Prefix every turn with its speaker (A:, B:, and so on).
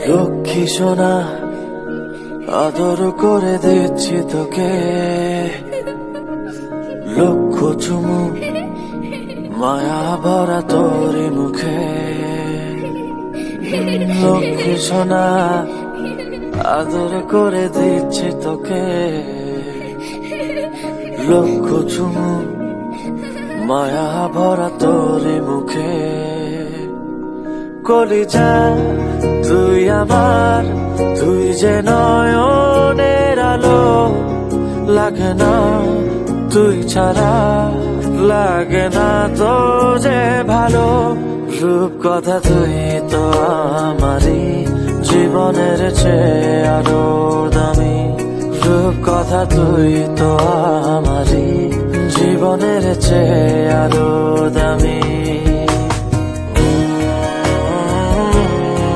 A: লক্ষ্মী সোনা আদর করে দিচ্ছি তোকে, লক্ষ চুমু মায়া ভরা তোর মুখে। লক্ষ্মী সোনা আদর করে দিচ্ছি তোকে, লক্ষ চুমু মায়া ভরা তোর মুখে। কলিজা তুই আমার, তুই যে নয়নের আলো, লাগে না তুই ছাড়া, লাগে না তো যে ভালো। রূপ কথা তুই তো আমারই জীবনের চেয়ে আরো দামি, রূপ কথা তুই তো আমারই জীবনের চেয়ে আরো দামি।